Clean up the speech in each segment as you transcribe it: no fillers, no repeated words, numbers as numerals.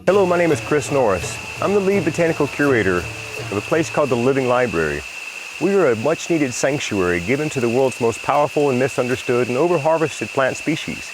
Hello, my name is Chris Norris. I'm the lead botanical curator of a place called the Living Library. We are a much-needed sanctuary given to the world's most powerful and misunderstood and over-harvested plant species.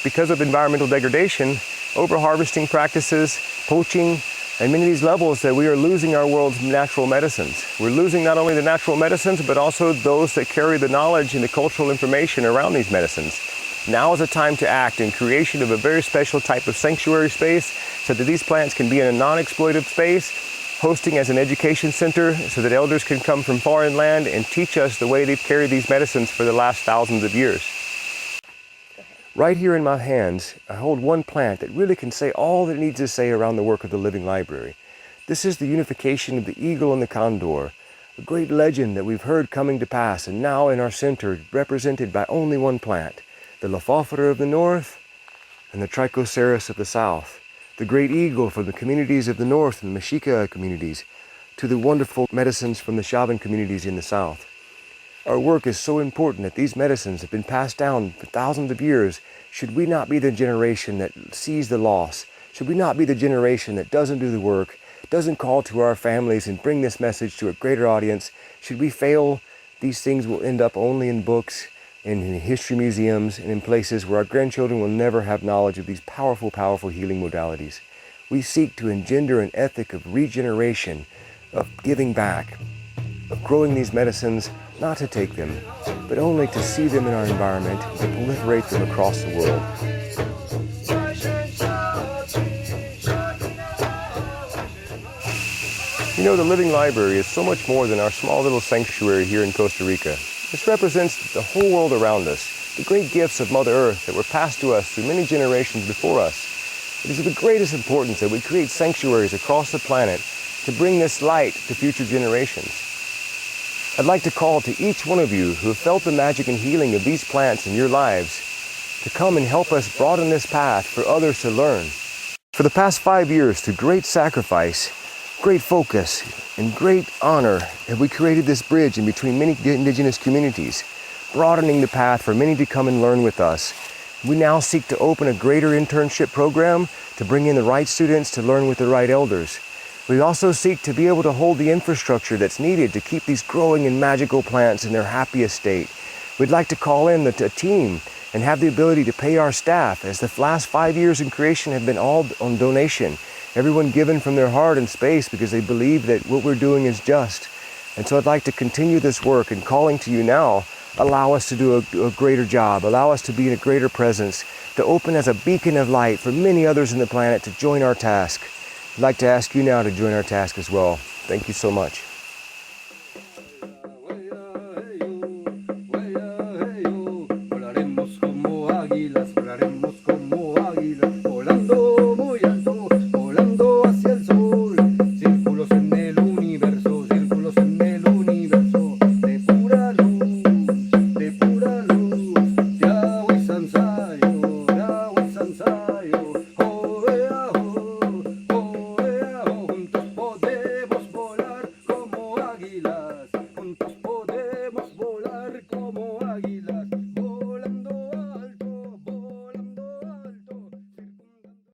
Because of environmental degradation, over-harvesting practices, poaching, and many of these levels that we are losing our world's natural medicines. We're losing not only the natural medicines, but also those that carry the knowledge and the cultural information around these medicines. Now is a time to act in creation of a very special type of sanctuary space so that these plants can be in a non-exploitive space, hosting as an education center so that elders can come from foreign land and teach us the way they've carried these medicines for the last thousands of years. Right here in my hands, I hold one plant that really can say all that it needs to say around the work of the Living Library. This is the unification of the eagle and the condor, a great legend that we've heard coming to pass, and now in our center represented by only one plant. The Lophophora of the north and the Trichoceros of the south, the great eagle from the communities of the north and the Mexica communities, to the wonderful medicines from the Shaban communities in the south. Our work is so important that these medicines have been passed down for thousands of years. Should we not be the generation that sees the loss? Should we not be the generation that doesn't do the work, doesn't call to our families and bring this message to a greater audience? Should we fail, these things will end up only in books, and in history museums, and in places where our grandchildren will never have knowledge of these powerful, powerful healing modalities. We seek to engender an ethic of regeneration, of giving back, of growing these medicines, not to take them, but only to see them in our environment, to proliferate them across the world. You know, the Living Library is so much more than our small little sanctuary here in Costa Rica. This represents the whole world around us, the great gifts of Mother Earth that were passed to us through many generations before us. It is of the greatest importance that we create sanctuaries across the planet to bring this light to future generations. I'd like to call to each one of you who have felt the magic and healing of these plants in your lives to come and help us broaden this path for others to learn. For the past 5 years, through great sacrifice, great focus, and great honor, have we created this bridge in between many indigenous communities, broadening the path for many to come and learn with us. We now seek to open a greater internship program to bring in the right students to learn with the right elders. We also seek to be able to hold the infrastructure that's needed to keep these growing and magical plants in their happiest state. We'd like to call in a team and have the ability to pay our staff, as the last 5 years in creation have been all on donation. Everyone given from their heart and space because they believe that what we're doing is just. And so I'd like to continue this work, and calling to you now, allow us to do a greater job, allow us to be in a greater presence, to open as a beacon of light for many others on the planet to join our task. I'd like to ask you now to join our task as well. Thank you so much.